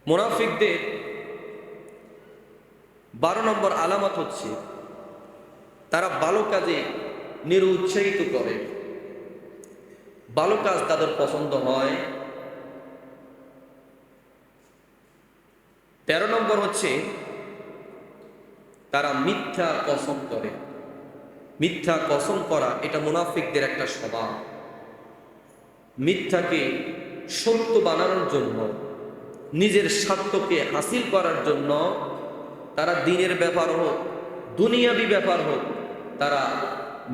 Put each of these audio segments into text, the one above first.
মুনাফিকদের 12 নম্বর আলামত হচ্ছে তারা ভালো কাজে নিরুৎসাহিত করে, ভালো কাজ তাদের পছন্দ হয়। 13 নম্বর হচ্ছে তারা মিথ্যা কসম করে। মিথ্যা কসম করা এটা মুনাফিকদের একটা স্বভাব। মিথ্যাকে সত্য বানানোর জন্য, নিজের স্বার্থকে হাসিল করার জন্য তারা দিনের ব্যাপার হোক, দুনিয়াবি ব্যাপার হোক, তারা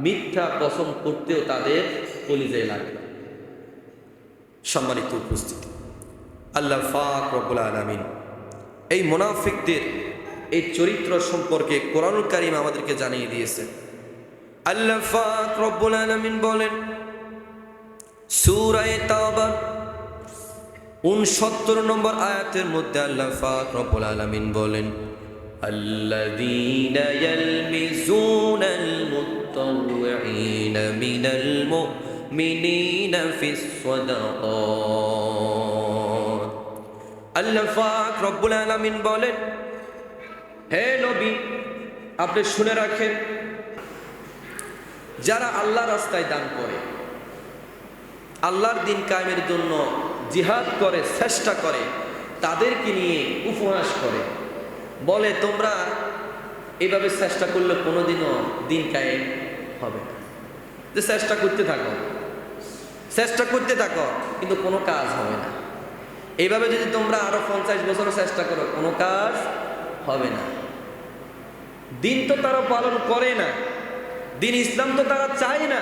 মিথ্যা কসম করতেও তাদের কলিজায় লাগে। সম্মানিত উপস্থিতি, আল্লাহ পাক রব্বুল আলামিন এই মুনাফিকদের এই চরিত্র সম্পর্কে কোরআনুল কারীম আমাদেরকে জানিয়ে দিয়েছে। আল্লাহ পাক রব্বুল আলামিন বলেন সূরা তাওবা 69 নম্বর আয়াতের মধ্যে আল্লাহ পাক রব্বুল আলামিন বলেন আল্লাযীনা ইয়ালমিজুনাল মুত্তাওয়িনা মিনাল মুমিনিনা ফিস সাদাকাত। আল্লাহ পাক রব্বুল আলামিন বলেন, হে নবী আপনি শুনে রাখেন, যারা আল্লাহর রাস্তায় দান করে, আল্লাহর দ্বীন কায়েমের জন্য জিহাদ করে, চেষ্টা করে, তাদেরকে নিয়ে উপহাস করে, বলে তোমরা এইভাবে চেষ্টা করলে কোনোদিনও দ্বীন কায়েম হবে না, যে চেষ্টা করতে থাকো, চেষ্টা করতে থাকো, কিন্তু কোনো কাজ হবে না। এইভাবে যদি তোমরা আরো 50 বছর চেষ্টা করো, কোনো কাজ হবে না। দিন তো তারা পালন করে না, দিন ইসলাম তো তারা চায় না,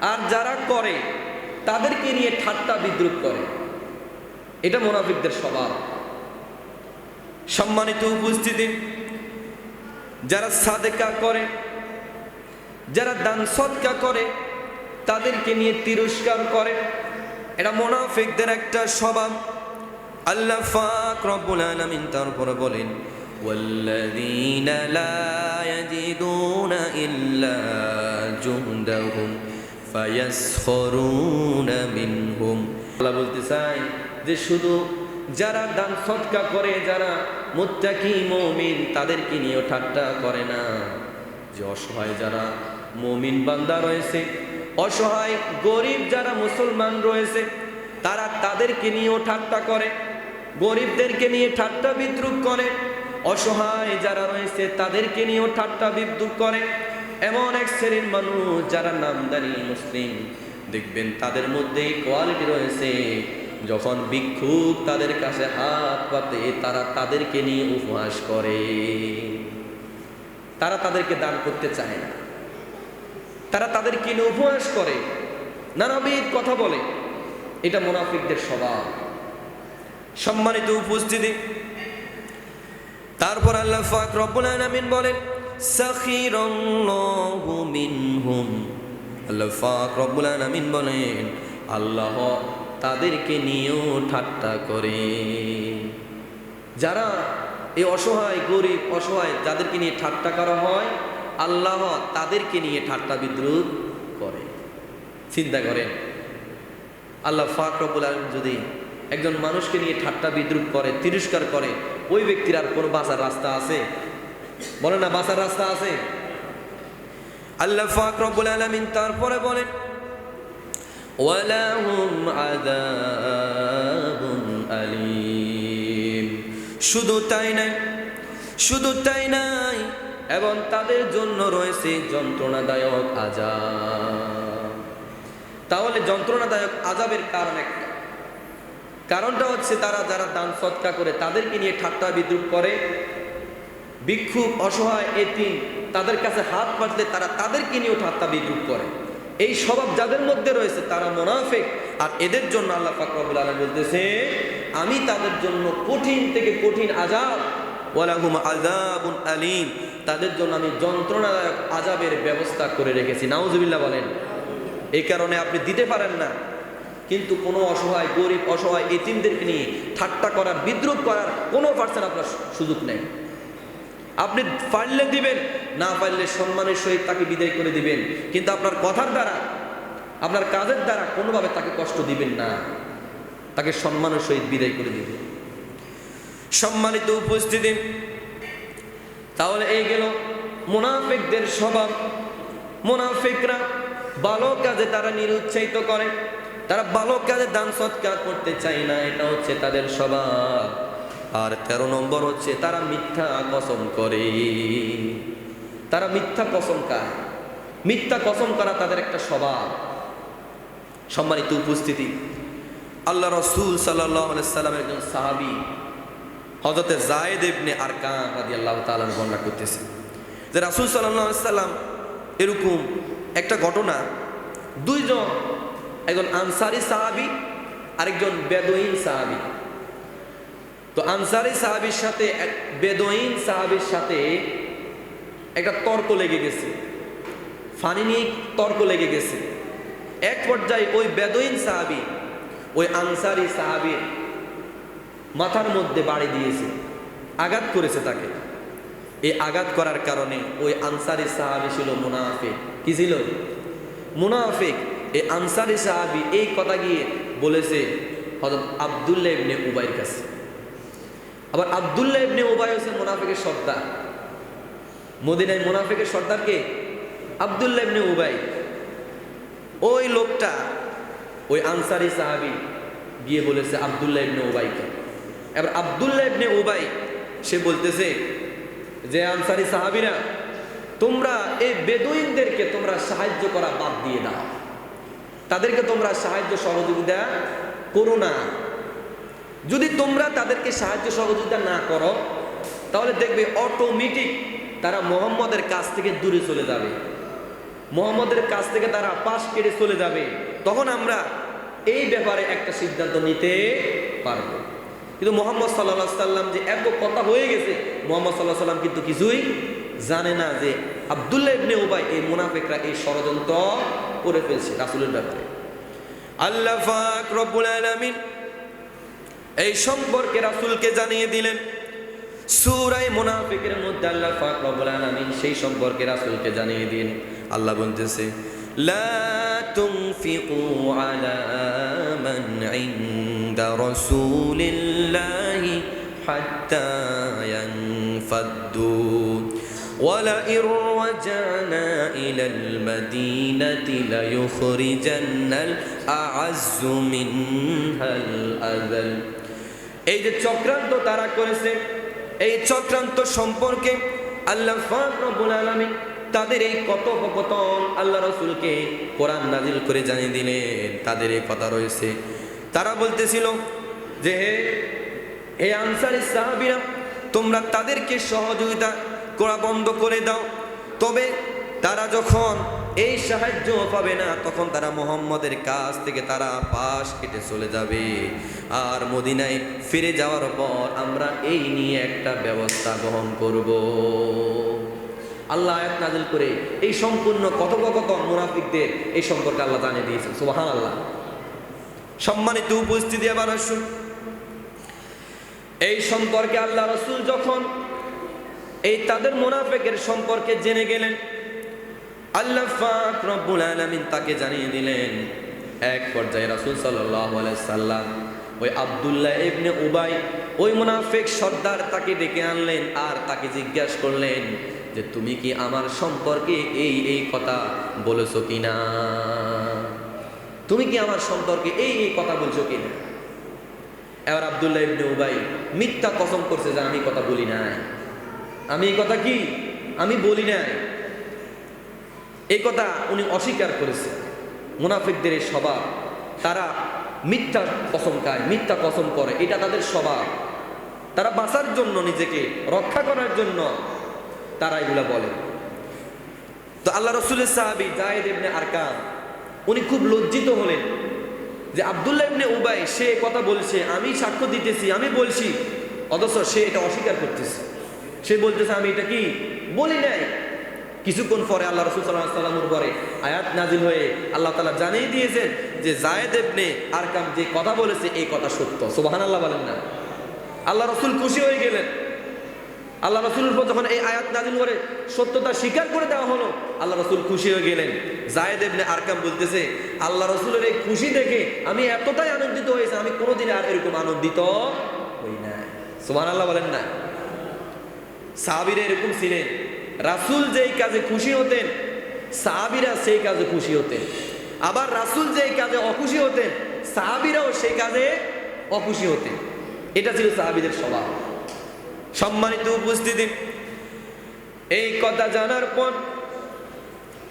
আর যারা করে তাদেরকে নিয়ে ঠাট্টা বিদ্রুপ করে। এটা মুনাফিকদের স্বভাব। সম্মানিত উপস্থিতি, যারা সাদেকা করে, যারা দান সদকা করে, তাদেরকে নিয়ে তিরস্কার করে, এটা মুনাফিকদের একটা স্বভাব। আল্লাহ পাক রব্বুল আলামিন তারপরে বলেন ওয়াল্লাযীনা লা ইয়াজিদুনা ইল্লা জুহদাহুম ফায়াসখরুনা মিনহুম। আল্লাহ বলতে চাই যে শুধু যারা দান সদকা করে, যারা মুত্তাকি মুমিন, তাদেরকে নিয়েও ঠাট্টা করে না। যে অসহায় যারা মুমিন বান্দা রয়েছে, অসহায় গরিব যারা মুসলমান রয়েছে, তারা তাদেরকে নিয়েও ঠাট্টা করে, গরিবদেরকে নিয়ে ঠাট্টা বিদ্রুপ করে, অসহায় যারা রয়েছে তাদেরকে নিয়েও ঠাট্টা বিদ্রুপ করে। এমন এক শ্রেণীর মানুষ যারা নামদারি মুসলিম, দেখবেন তাদের মধ্যে কোয়ালিটি রয়েছে, যখন ভিক্ষুক তাদের কাছে হাত পাতে তারা তাদেরকে নিয়ে উপহাস করে, তারা তাদেরকে দান করতে চায় না, তারা তাদেরকে নিয়ে উপহাস করে, নানাবিধ কথা বলে। এটা মুনাফিকদের স্বভাব। সম্মানিত উপস্থিতি, তারপর আল্লাহ পাক রব্বুল আলামিন বলেন সাখিরাল্লাহু মিনহুম। আল্লাহ পাক রব্বুল আলামিন বলেন আল্লাহ তাদেরকে নিয়েও ঠাট্টা করে। যারা এই অসহায় গরিব অসহায় যাদেরকে নিয়ে ঠাট্টা করা হয়, আল্লাহ তাদেরকে নিয়ে ঠাট্টা বিদ্রুপ করে। চিন্তা করেন, আল্লাহ পাক রব্বুল আলামিন যদি একজন মানুষকে নিয়ে ঠাট্টা বিদ্রুপ করে, তিরস্কার করে, ওই ব্যক্তির আর কোনো বাঁচার রাস্তা আছে? বলে না বাঁচার রাস্তা আছে? আল্লাহ পাক রব্বুল আলামিন তারপরে বলেন ওয়ালাহুম আযাবুন আলীম। শুধু তাই নাই, শুধু তাই নাই, এবং তাদের জন্য রয়েছে যন্ত্রণাদায়ক আযাব। তাহলে যন্ত্রণাদায়ক আযাবের কারণ একটা, কারণটা হচ্ছে তারা যারা দান সদকা করে তাদেরকে নিয়ে ঠাট্টা বিদ্রুপ করে, ভিক্ষুক অসহায় এতিম তাদের কাছে হাত পাতলে তারা তাদেরকে নিয়েও ঠাট্টা বিদ্রুপ করে। এই স্বভাব যাদের মধ্যে রয়েছে তারা মুনাফিক। আর এদের জন্য আল্লাহ পাক রব্বুল আলামিন বলতেছে আমি তাদের জন্য কঠিন থেকে কঠিন আযাব, ওয়ালাহুম আযাবুন আলীম, তাদের জন্য আমি যন্ত্রণাদায়ক আযাবের ব্যবস্থা করে রেখেছি। নাউজুবিল্লাহ বলেন। এই কারণে আপনি দিতে পারেন না, কিন্তু কোনো অসহায় গরিব অসহায় এতিমদেরকে নিয়ে ঠাট্টা করার, বিদ্রুপ করার কোনো পার্সেন্ট আপনার সুযোগ নেই। আপনি পারলে দিবেন, না পারলে সম্মানের সহিত তাকে বিদায় করে দিবেন, কিন্তু আপনার কথার দ্বারা, আপনার কাজের দ্বারা কোনোভাবে তাকে কষ্ট দিবেন না, তাকে সম্মানের সহিত বিদায় করে দিবেন। সম্মানিত উপস্থিতি, তাহলে এই গেল মুনাফিকদের স্বভাব। মুনাফিকরা ভালো কাজে তারা নিরুৎসাহিত করে, তারা ভালো কাজে দান সৎকার করতে চায় না, এটা হচ্ছে তাদের স্বভাব। আর 13 নম্বর হচ্ছে তারা মিথ্যা কসম করে। তারা মিথ্যা কসম খায়, মিথ্যা কসম করা তাদের একটা স্বভাব। সম্মানিত উপস্থিতি, আল্লাহ রাসূল সাল্লাল্লাহু আলাইহি সাল্লামের একজন সাহাবী হযরতে যায়েদ ইবনে আরকাম রাদিয়াল্লাহু তাআলা বর্ণনা করতেছে যে রাসূল সাল্লাল্লাহু আলাইহি সাল্লাম এরকম একটা ঘটনা, দুইজন, একজন আনসারী সাহাবী আরেকজন বেদুইন সাহাবী। তো আনসারী সাহাবীর সাথে এক বেদুইন সাহাবীর সাথে একটা তর্ক লেগে গেছে, ফানি নিয়ে তর্ক লেগে গেছে। এক পর্যায়ে ওই বেদুইন সাহাবী ওই আনসারী সাহাবীর মাথার মধ্যে বাড়ি দিয়েছে, আঘাত করেছে তাকে। এই আঘাত করার কারণে ওই আনসারী সাহাবী ছিল মুনাফিক। কি ছিল? মুনাফিক। এই আনসারী সাহাবী এই কথা গিয়ে বলেছে হযরত আব্দুল্লাহ ইবনে উবাইর কাছে। আবার আব্দুল্লাহ ইবনে উবাই হচ্ছে মুনাফিকের সর্দার। মদিনায় মুনাফিকের সর্দার কে? আব্দুল্লাহ ইবনে উবাই। ওই লোকটা, ওই আনসারী সাহাবী গিয়ে বলেছে আব্দুল্লাহ ইবনে উবাইকে। এবার আব্দুল্লাহ ইবনে উবাই সে বলতেছে যে আনসারী সাহাবীরা, তোমরা এই বেদুইনদেরকে তোমরা সাহায্য করা বাদ দিয়ে দাও, তাদেরকে তোমরা সাহায্য সহযোগিতা করো না। যদি তোমরা তাদেরকে সাহায্য সহযোগিতা না করো তাহলে দেখবে অটোমেটিক তারা মুহাম্মদের কাছ থেকে দূরে চলে যাবে, মুহাম্মদের কাছ থেকে তারা পাশ কেটে চলে যাবে। তখন আমরা এই ব্যাপারে একটা সিদ্ধান্ত নিতে পারবো। কিন্তু মুহাম্মদ সাল্লাল্লাহু আলাইহি সাল্লাম যে এত কথা হয়ে গেছে, মুহাম্মদ সাল্লাল্লাহু আলাইহি সাল্লাম কিন্তু কিছুই জানে না যে আব্দুল্লাহ ইবনে উবাই, এই মুনাফিকরা এই ষড়যন্ত্র করে ফেলছে রাসূলের ব্যাপারে। আল্লাহ পাক রব্বুল আলামিন এই সম্পর্কে রাসূলকে জানিয়ে দিলেন। সূরা মুনাফিকের মধ্যে আল্লাহ পাক রব্বুল আলামিন সেই সম্পর্কে রাসূলকে জানিয়ে দিন। আল্লাহ বলতেছে, লা তুনফিকু আলা মান ইনদা রাসূলিল্লাহি হাত্তা ইয়ানফাদ্দু ولئن رجعنا إلى المدينة ليخرجن الأعز منها الأذل। এই যে চক্রান্ত তারা করেছে, এই চক্রান্ত সম্পর্কে আল্লাহ পাক রব্বুল আলামিন তাদের এই কথোপকথন আল্লাহ রাসূলকে কোরআন নাজিল করে জানিয়ে দিলেন। তাদের এই কথা রয়েছে, তারা বলতেছিল যে হে আনসারী সাহাবীরা, তোমরা তাদেরকে সহযোগিতা করা বন্ধ করে দাও, তবে তারা যখন এই সাহায্য পাবে না তখন তারা মুহাম্মদের কাছ থেকে তারা পাশ কেটে চলে যাবে। আর মদিনায় ফিরে যাওয়ার পর আমরা এই নিয়ে একটা ব্যবস্থা গ্রহণ করব। আল্লাহ আয়াত নাযিল করে এই সম্পূর্ণ কথোপকথন মুনাফিকদের এই সম্পর্কে আল্লাহ জানিয়ে দিয়েছেন। সুবহানাল্লাহ। সম্মানিত উপস্থিতি, আবার আসুন এই সম্পর্কে আল্লাহ রাসূল যখন এই তাদের মুনাফিকের সম্পর্কে জেনে গেলেন, আল্লাহ পাক রব্বুল আলামিন তাকে জানিয়ে দিলেন। এক পর্যায়ে রাসূল সাল্লাল্লাহু আলাইহি সাল্লাম ওই আব্দুল্লাহ ইবনে উবাই, ওই মুনাফিক সর্দার, তাকে ডেকে আনলেন আর তাকে জিজ্ঞাসা করলেন যে তুমি কি আমার সম্পর্কে এই এই কথা বলেছো কিনা, তুমি কি আমার সম্পর্কে এই এই কথা বলছো কিনা। এবার আব্দুল্লাহ ইবনে উবাই মিথ্যা কসম করছে যে আমি কথা বলি নাই, আমি এই কথা কি আমি বলি নাই, এই কথা উনি অস্বীকার করেছে। মুনাফিকদের এই স্বভাব, তারা মিথ্যা কসম খায়, মিথ্যা কসম করে, এটা তাদের স্বভাব। তারা বাঁচার জন্য, নিজেকে রক্ষা করার জন্য তারা এগুলা বলে। তো আল্লাহ রাসূলের সাহাবী যায়েদ ইবনে আরকাম উনি খুব লজ্জিত হলেন যে আব্দুল্লাহ ইবনে উবাই সে কথা বলছে, আমি সাক্ষ্য দিতেছি, আমি বলছি, অথচ সে এটা অস্বীকার করতেছে। সে বলতেছে আমি এটা কি বলি নাই। কিছুক্ষণ পরে আল্লাহ রাসূল সাল্লাল্লাহু আলাইহি ওয়াসাল্লামের উপরে আয়াত নাজিল হয়ে আল্লাহ তাআলা জানিয়ে দিয়েছেন যে যায়েদ ইবনে আরকাম যে কথা বলেছে এই কথা সত্য। সুবহানাল্লাহ বলেন না। আল্লাহ রাসূল খুশি হয়ে গেলেন। আল্লাহ রাসূলের উপর যখন এই আয়াত নাজিল করে সত্যতা স্বীকার করে দেওয়া হলো, আল্লাহ রাসূল খুশি হয়ে গেলেন। যায়েদ ইবনে আরকাম বলতেছে আল্লাহ রাসূলের এই খুশি দেখে আমি এতটাই আনন্দিত হয়েছি, আমি কোনোদিন আর এরকম আনন্দিত হই নাই। সুবহানাল্লাহ বলেন না। সাহাবীরা এরকম ছিলেন, রাসূল যেই কাজে খুশি হতেন সাহাবীরা সেই কাজে খুশি হতেন, আবার রাসূল যেই কাজে অখুশি হতেন সাহাবীরাও সেই কাজে অখুশি হতেন। এটা ছিল সাহাবীদের স্বভাব। সম্মানিত উপস্থিতি, এই কথা জানার পর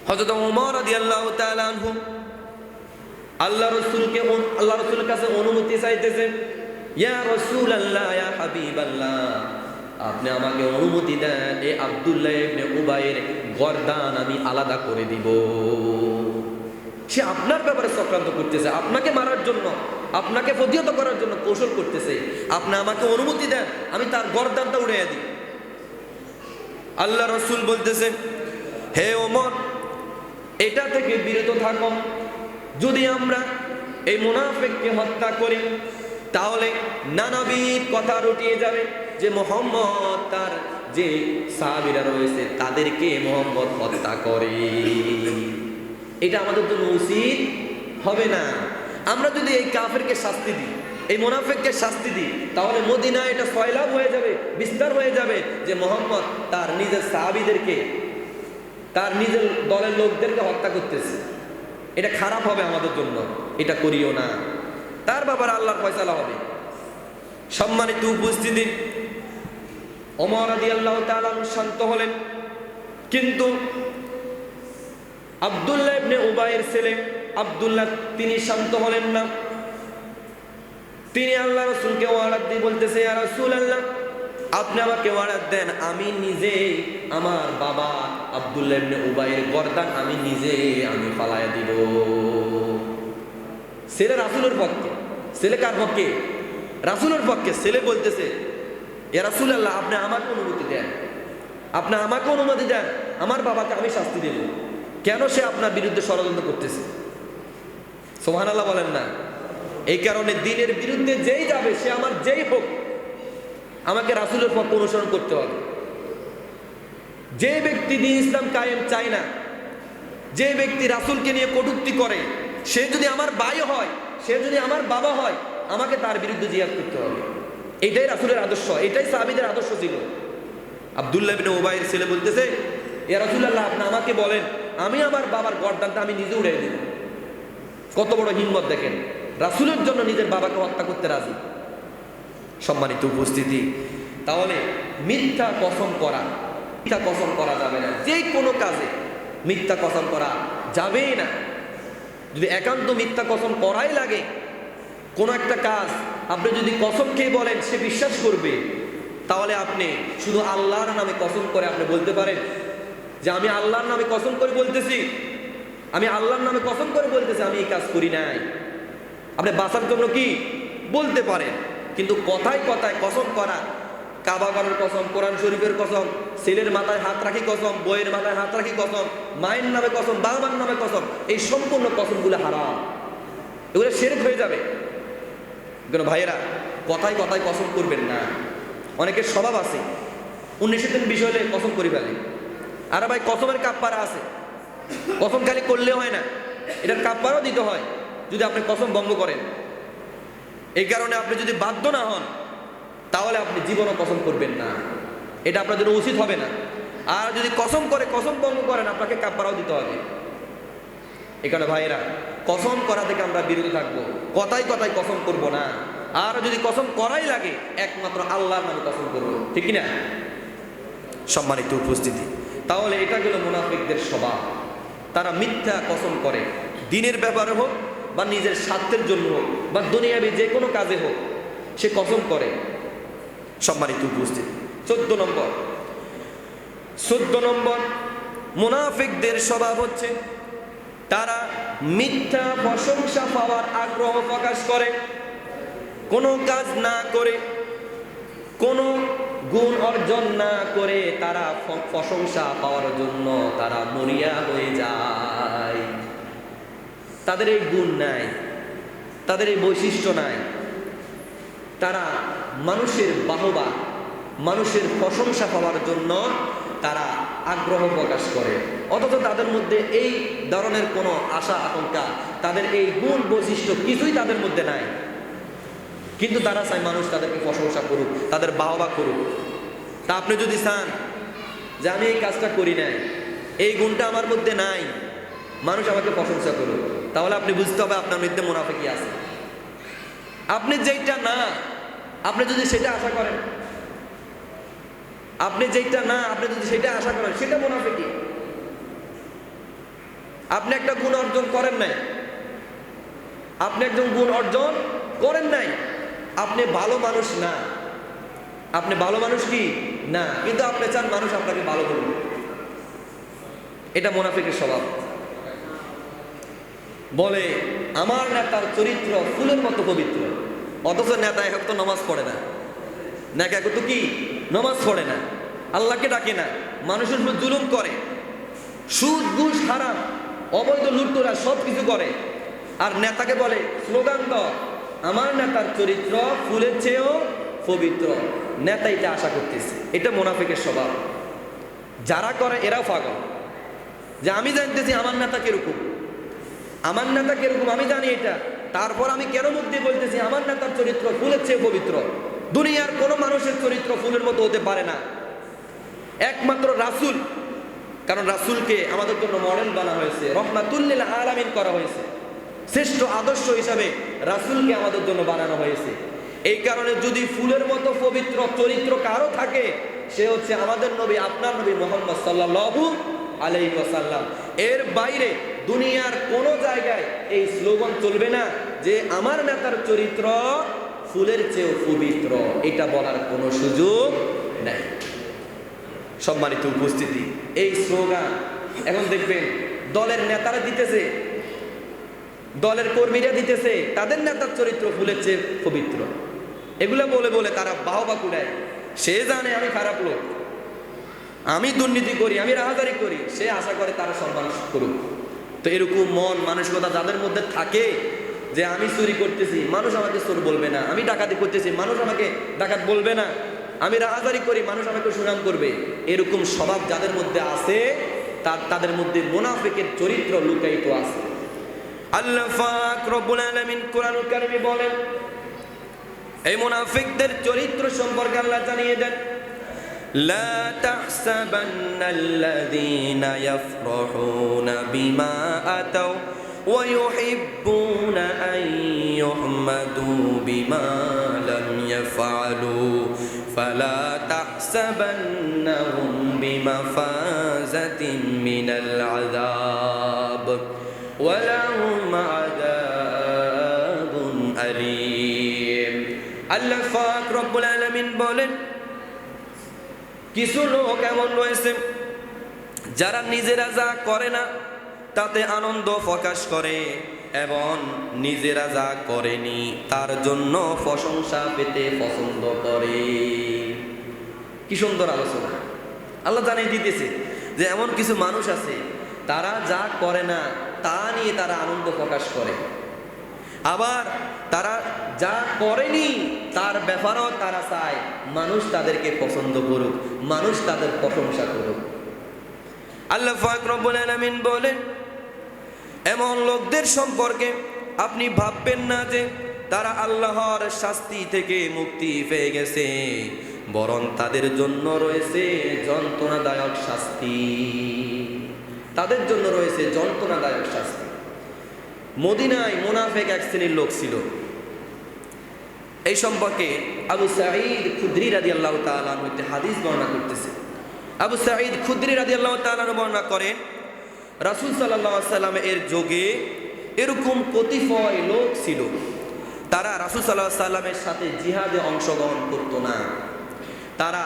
হযরত ওমর রাদিয়াল্লাহু তাআলা আনহু আল্লাহ রাসূলের কাছে অনুমতি চাইতেছেন, ইয়া রাসূলুল্লাহ, ইয়া হাবিবাল্লাহ, আপনি আমাকে অনুমতি দেন এই আব্দুল্লাহ ইবনে উবাইয়ের গর্দান আমি আলাদা করে দিব। সে আপনার ব্যাপারে চক্রান্ত করতেছে, আপনাকে মারার জন্য, আপনাকে প্রতিহত করার জন্য কৌশল করতেছে। আপনি আমাকে অনুমতি দেন, আমি তার গর্দানটা উড়িয়ে দিই। আল্লাহ রাসূল বলতেছেন, হে ওমর, এটা থেকে বিরত থাকো। যদি আমরা এই মুনাফিককে হত্যা করি তাহলে নানাবিধ কথা রটিয়ে যাবে যে মুহাম্মদ তার যে সাহাবীরা রয়েছে তাদেরকে মুহাম্মদ হত্যা করে। এটা আমাদের জন্য উচিত হবে না। আমরা যদি এই কাফেরকে শাস্তি দিই, এই মুনাফিককে শাস্তি দিই, তাহলে মদিনায় এটা ফয়লাভ হয়ে যাবে, বিস্তার হয়ে যাবে যে মুহাম্মদ তার নিজের সাহাবীদেরকে, তার নিজের দলের লোকদেরকে হত্যা করতেছে। এটা খারাপ হবে আমাদের জন্য, এটা করিও না। তার ব্যাপারে আল্লাহর ফয়সালা হবে। সম্মানিত উপস্থিতি, ওমর রাদিয়াল্লাহু তাআলা শান্ত হলেন, কিন্তু আব্দুল্লাহ ইবনে উবাইয়ের ছেলে আব্দুল্লাহ তিনি শান্ত হলেন না। তিনি আল্লাহ রাসূলকে ওয়ারাদ দিয়ে বলতেছে, ইয়া রাসূলুল্লাহ, আপনি আমাকে ওয়ারাদ দেন, আমি নিজে আমার বাবা আব্দুল্লাহ ইবনে উবাইয়ের গর্দান আমি নিজে ফালায়া দিব। ছেলে রাসূলের পক্ষে, ছেলে কার পক্ষে? রাসূলের পক্ষে। ছেলে বলতেছে, ইয়া রাসূলুল্লাহ, আপনি আমাকে অনুমতি দেন, আপনি আমাকে অনুমতি দেন, আমার বাবাকে আমি শাস্তি দেব। কেন? সে আপনার বিরুদ্ধে ষড়যন্ত্র করতেছে। সুবহানাল্লাহ বলেন না। এই কারণে দ্বীনের বিরুদ্ধে যেই যাবে, সে আমার যেই হোক, আমাকে রাসূলের পথ অনুসরণ করতে হবে। যে ব্যক্তি দ্বীন ইসলাম কায়েম চায় না, যে ব্যক্তি রাসূলকে নিয়ে কটূক্তি করে, সে যদি আমার ভাই হয়, সে যদি আমার বাবা হয়, আমাকে তার বিরুদ্ধে জিহাদ করতে হবে। এটাই রাসূলের আদর্শ, এটাই সাহাবীদের আদর্শ ছিল। আব্দুল্লাহ ইবনে উবাইয়ের ছেলে বলতেছে, ইয়া রাসূলুল্লাহ, আপনি আমাকে বলেন, আমি আমার বাবার গর্দানটা আমি নিজে উড়িয়ে দেব। কত বড় হিম্মত দেখেন, রাসূলের জন্য নিজের বাবাকে হত্যা করতে রাজি। সম্মানিত উপস্থিতি, তাহলে মিথ্যা কসম করা যাবে না। যে কোনো কাজে মিথ্যা কসম করা যাবেই না। যদি একান্ত মিথ্যা কসম করাই লাগে, কোনো একটা কাজ আপনি যদি কসম খেয়ে বলেন সে বিশ্বাস করবে, তাহলে আপনি শুধু আল্লাহর নামে কসম করে আপনি বলতে পারেন যে আমি আল্লাহর নামে কসম করে বলতেছি, আমি আল্লাহর নামে কসম করে বলতেছি আমি এই কাজ করি নাই। আপনি বাঁচার জন্য কি বলতে পারেন, কিন্তু কথায় কথায় কসম করা, কাবা ঘরের কসম, কোরআন শরীফের কসম, ছেলের মাথায় হাত রাখি কসম, বইয়ের মাথায় হাত রাখি কসম, মায়ের নামে কসম, বাবার নামে কসম, এই সম্পূর্ণ কসমগুলো হারাম, এগুলো শিরক হয়ে যাবে। কেন ভাইয়েরা, কথায় কথায় কসম করবেন না। অনেকের স্বভাব আছে 19 দিন বিষয় হলে কসম করি ফেলে। আর ভাই, কসমের কাফারা আছে, কসম খালি করলে হয় না, এটার কাফারাও দিতে হয় যদি আপনি কসম ভঙ্গ করেন। এই কারণে আপনি যদি বাধ্য না হন, তাহলে আপনি জীবনও কসম করবেন না, এটা আপনার জন্য উচিত হবে না। আর যদি কসম ভঙ্গ করেন, আপনাকে কাফারাও দিতে হবে। এখানে ভাইয়েরা, কসম করা থেকে আমরা বিরত থাকবো, কথায় কথায় কসম করব না। আর যদি কসম করাই লাগে, একমাত্র আল্লাহর নামে কসম করবো, ঠিক না? সম্মানিত উপস্থিতি, তাহলে এটা গেল মুনাফিকদের স্বভাব। তারা মিথ্যা কসম করে, দ্বীনের ব্যাপারে হোক বা নিজের স্বার্থের জন্য হোক বা দুনিয়াবি যে কোনো কাজে হোক, সে কসম করে। সম্মানিত উপস্থিতি, 14 নম্বর মুনাফিকদের স্বভাব হচ্ছে তারা মিথ্যা প্রশংসা পাওয়ার আগ্রহ প্রকাশ করে। কোনো কাজ না করে, কোনো গুণ অর্জন না করে তারা প্রশংসা পাওয়ার জন্য তারা মরিয়া হয়ে যায়। তাদের এই গুণ নাই, তাদের এই বৈশিষ্ট্য নাই। তারা মানুষের বাহবা, মানুষের প্রশংসা পাওয়ার জন্য তারা আগ্রহ প্রকাশ করে, অথচ তাদের মধ্যে এই ধরনের কোনো আশা আকাঙ্ক্ষা, তাদের এই গুণ বৈশিষ্ট্য কিছুই তাদের মধ্যে নাই। কিন্তু তারা চায় মানুষ তাদেরকে প্রশংসা করুক, তাদের বাহবা করুক। তা আপনি যদি চান যে আমি এই কাজটা করি নাই, এই গুণটা আমার মধ্যে নাই, মানুষ আমাকে প্রশংসা করুক, তাহলে আপনি বুঝতে হবে আপনার মধ্যে মুনাফিকি আছে। আপনি যেটা না, আপনি যদি সেটা আশা করেন, আপনি যেটা না আপনি যদি সেটা আশা করেন, সেটা মুনাফিকি। আপনি একটা গুণ অর্জন করেন নাই, আপনি একজন গুণ অর্জন করেন নাই, আপনি ভালো মানুষ না, আপনি ভালো মানুষ কি না, কিন্তু আপনি চান মানুষ আপনাকে ভালো বলবে, এটা মুনাফিকের স্বভাব। বলে আমার নেতার চরিত্র ফুলের মতো পবিত্র, অথচ নেতা এক তো নামাজ পড়ে না, নেতা তো কি নামাজ পড়ে না, আল্লাহকে ডাকে না, মানুষের উপর জুলুম করে, সুদ ঘুষ হারাম অবৈধ লুটতরা সব কিছু করে, আর নেতাকে বলে স্লোগান তো আমার নেতার চরিত্র ফুলের চেয়েও পবিত্র। নেতা এটা আশা করতেছে, এটা মুনাফিকের স্বভাব। যারা করে এরাও পাগল, যে আমি জানতেছি আমার নেতা কিরকম, আমার নেতা কিরকম আমি জানি এটা, তারপর আমি কেন মুখ দিয়ে বলতেছি আমার নেতার চরিত্র ফুলের চেয়ে পবিত্র। দুনিয়ার কোনো মানুষের চরিত্র ফুলের মতো হতে পারে না, একমাত্র রাসূল, কারণ রাসূলকে আমাদের জন্য মডেল বানা হয়েছে, রহমাতুল লিল আলামিন করা হয়েছে, শ্রেষ্ঠ আদর্শ হিসাবে রাসূলকে আমাদের জন্য বানানো হয়েছে। এই কারণে যদি ফুলের মতো পবিত্র চরিত্র কারো থাকে, সে হচ্ছে আমাদের নবী, আপনার নবী মুহাম্মদ সাল্লাল্লাহু আলাইহি ওয়াসাল্লাম। এর বাইরে দুনিয়ার কোনো জায়গায় এই স্লোগান চলবে না যে আমার নেতার চরিত্র ফুলের চেয়েও পবিত্র, এটা বলার কোনো সুযোগ নাই। সম্মানিত উপস্থিতি, এই স্লোগান এখন দেখবেন দলের নেতারা দিতেছে, দলের কর্মীরা দিতেছে, তাদের নেতার চরিত্র ফুলের চেয়ে পবিত্র, এগুলো বলে বলে তারা বাহবা কুড়ায়। সে জানে আমি খারাপ লোক, আমি দুর্নীতি করি, আমি রাহাজারি করি, সে আশা করে তারা সম্মান করুক। তো এরকম মন মানসিকতা যাদের মধ্যে থাকে যে আমি চুরি করতেছি, মানুষ আমাকে চোর বলবে না, আমি ডাকাতি করতেছি, মানুষ আমাকে ডাকাত বলবে না, আমি রাহাজারি করি, মানুষ আমাকে সুনাম করবে, এরকম স্বভাব যাদের মধ্যে আছে তাদের মধ্যে মুনাফিকের চরিত্র লুকায়িত আছে। আল্লাহ পাক রব্বুল আলামিন কোরআনুল কারীমে বলেন, এই মুনাফিকদের চরিত্র সম্পর্কে আল্লাহ জানিয়ে দেন, লা তাহসাবান্নাল্লাযীনা ইয়াফরাহুনা বিমা আতাও ওয়া ইউহিব্বুনা আন ইউহমাদু বিমা লাম ইয়াফআলু ফালা তাহসাবান্নাহুম বিমাফাযাতিন মিনাল আযাব ওয়া লাহুম আযাবুন আলীম। আল্লাহ পাক রব্বুল আলামিন বলেন, কিছু লোক এমন রয়েছে যারা নিজেরা যা করে না তাতে আনন্দ প্রকাশ করে এবং নিজেরা যা করেনি তার জন্য প্রশংসা পেতে পছন্দ করে। কি সুন্দর আলোচনা! আল্লাহ জানিয়ে দিতেছে যে এমন কিছু মানুষ আছে তারা যা করে না তা নিয়ে তারা আনন্দ প্রকাশ করে, আবার তারা যা করেনি তার ব্যাপারেও তারা চায় মানুষ তাদেরকে পছন্দ করুক, মানুষ তাদের প্রশংসা করুক। আল্লাহ পাক রব্বুল আলামিন বলেন, এমন লোকদের সম্পর্কে আপনি ভাববেন না যে তারা আল্লাহর শাস্তি থেকে মুক্তি পেয়ে গেছে, বরং তাদের জন্য রয়েছে যন্ত্রণাদায়ক শাস্তি, তাদের জন্য রয়েছে যন্ত্রণাদায়ক শাস্তি। মদিনায় মুনাফিক এক শ্রেণীর লোক ছিল, এই সম্পর্কে আবু সাঈদ খুদরি রাদিয়াল্লাহু তাআলা আনহু একটি হাদিস বর্ণনা করতেছে। আবু সাঈদ খুদরি রাদিয়াল্লাহু তাআলা আনহু বর্ণনা করেন, রাসূল সাল্লাল্লাহু আলাইহি ওয়াসাল্লাম এর যুগে এরকম কতিপয় লোক ছিল, তারা রাসূল সাল্লাল্লাহু আলাইহি ওয়াসাল্লামের সাথে জিহাদে অংশগ্রহণ করত না। তারা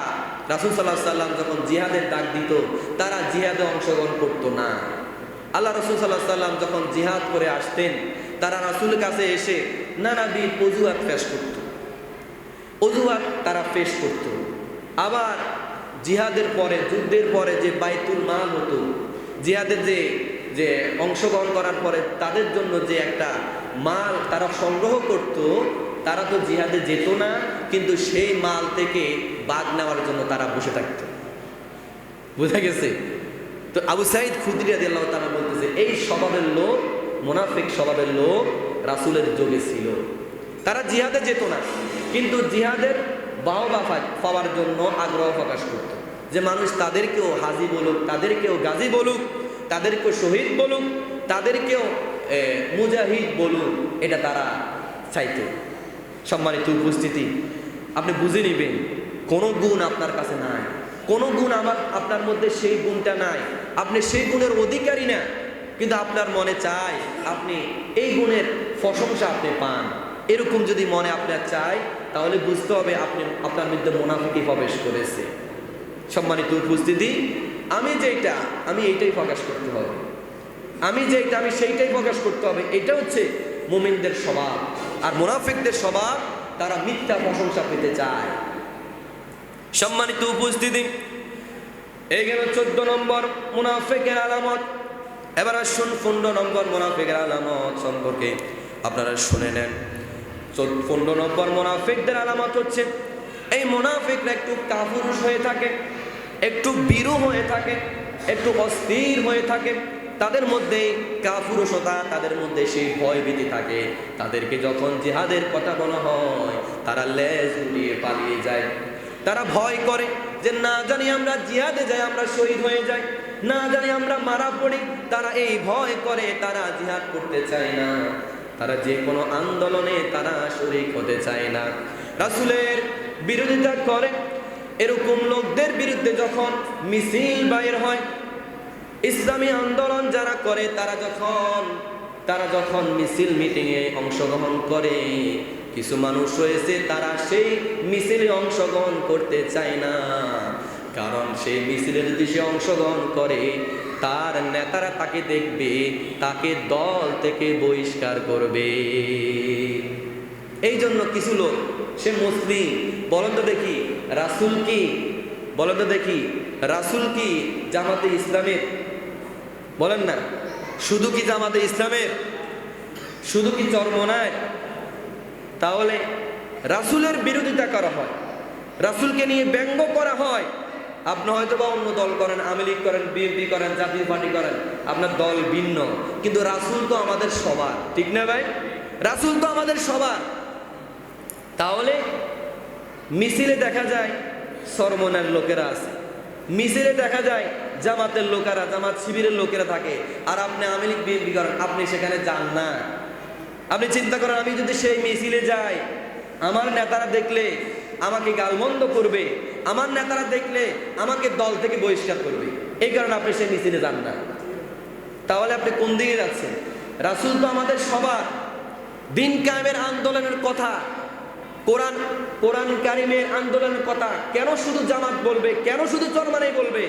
রাসূল সাল্লাল্লাহু আলাইহি ওয়াসাল্লাম যখন জিহাদের ডাক দিত তারা জিহাদে অংশগ্রহণ করত না। আল্লাহ রাসূল সাল্লাল্লাহু আলাইহি ওয়াসাল্লাম যখন জিহাদ করে আসতেন তারা রাসূলের কাছে এসে নানাবিধ অজুহাত পেশ করত, অজুহাত তারা পেশ করত। আবার জিহাদের পরে, যুদ্ধের পরে যে বাইতুল মাল হতো, জিহাদের যে অংশগ্রহণ করার পরে তাদের জন্য যে একটা মাল তারা সংগ্রহ করত, তারা তো জিহাদে যেত না, কিন্তু সেই মাল থেকে বাগ নেওয়ার জন্য তারা বসে থাকত। বুঝা গেছে? তো আবু সাঈদ খুদরি রাদিয়াল্লাহু তাআলা বলতেছে, এই স্বভাবের লোক, মুনাফিক স্বভাবের লোক রাসূলের যুগে ছিল। তারা জিহাদে যেত না, কিন্তু জিহাদের বাহবা পাওয়ার জন্য আগ্রহ প্রকাশ করত, যে মানুষ তাদেরকেও হাজি বলুক, তাদেরকেও গাজী বলুক, তাদেরকেও শহীদ বলুক, তাদেরকেও মুজাহিদ বলুক, এটা তারা চাইত। সম্মানিত উপস্থিতি, আপনি বুঝে নেবেন কোনো গুণ আপনার কাছে নাই, কোনো গুণ আপনার মধ্যে সেই গুণটা নাই, আপনি সেই গুণের অধিকারী না, কিন্তু আপনার মনে চায় আপনি এই গুণের প্রশংসা আপনি পান। এরকম যদি মনে আপনার চায়, তাহলে বুঝতে হবে আপনার মধ্যে মুনাফিকি প্রবেশ করেছে। সম্মানিত উপস্থিতি, আমি এইটাই প্রকাশ করতে হবে, আমি সেইটাই প্রকাশ করতে হবে। এটা হচ্ছে মুমিনদের স্বভাব। আর মুনাফিকদের স্বভাব, তারা মিথ্যা প্রশংসা পেতে চায়। সম্মানিত উপস্থিতি, এই গেল 14 নম্বর মুনাফিকের আলামত। এবার আসুন 15 নম্বর মুনাফিকের আলামত সম্পর্কে আপনারা শুনে নেন। 15 নম্বর মুনাফিকদের আলামত হচ্ছে, এই মুনাফিকরা একটু কাপুরুষ হয়ে থাকে, একটু ভীরু হয়ে থাকে, একটু অস্থির হয়ে থাকে। তাদের মধ্যে কাপুরুষতা, তাদের মধ্যে সেই ভয়ভীতি থাকে। তাদেরকে যখন জিহাদের কথা বলা হয়, তারা লেজ উড়িয়ে পালিয়ে যায়। তারা ভয় করে যে না জানি আমরা জিহাদে যাই আমরা শহীদ হয়ে যাই, না জানি আমরা মারা পড়ি। তারা এই ভয় করে, তারা জিহাদ করতে চায় না, তারা যে কোনো আন্দোলনে তারা শরীক হতে চায় না, রাসূলের বিরোধিতা করে। এরকম লোকদের বিরুদ্ধে যখন মিছিল বাইর হয়, ইসলামী আন্দোলন যারা করে, তারা যখন মিছিল মিটিংয়ে অংশগ্রহণ করে, কিছু মানুষ রয়েছে তারা সেই মিছিলে অংশগ্রহণ করতে চায় না। কারণ সেই মিছিলে যদি সে অংশগ্রহণ করে, তার নেতারা তাকে দেখবে, তাকে দল থেকে বহিষ্কার করবে। এই জন্য কিছু লোক, সে মুসলিম, বলেন তো দেখি রাসূল কি, বলেন তো দেখি রাসূল কি জামাতে ইসলামের? বলেন না, শুধু কি জামাতে ইসলামের? শুধু কি চরমনায়? তাহলে রাসূলের বিরোধিতা করা হয়, রাসূলকে নিয়ে ব্যঙ্গ করা হয়। আপনি হয়তো বা অন্য দল করেন, আওয়ামী লীগ করেন, বিএনপি করেন, জাতীয় পার্টি করেন, আপনার দল ভিন্ন, কিন্তু রাসূল তো আমাদের সবার, ঠিক না ভাই? রাসূল তো আমাদের সবার। তাহলে মিছিলে দেখা যায় চরমনার লোকেরা আছে, মিছিলে দেখা যায় জামাতের লোকেরা, জামাত শিবিরের লোকেরা থাকে, আর আপনি আওয়ামী লীগ বিএনপি করেন, আপনি সেখানে যান না। আপনি চিন্তা করেন, আমি যদি সেই মিছিলে যাই, আমার নেতারা দেখলে আমাকে গালমন্দ করবে, আমার নেতারা দেখলে আমাকে দল থেকে বহিষ্কার করবে, এই কারণে আপনি সেই মিছিলে যান না। তাহলে আপনি কোন দিকে যাচ্ছেন? রাসূল তো আমাদের সবার। দিন কায়েমের আন্দোলনের কথা, কোরআন কারিমের আন্দোলনের কথা কেন শুধু জামাত বলবে, কেন শুধু চরমনাই বলবে?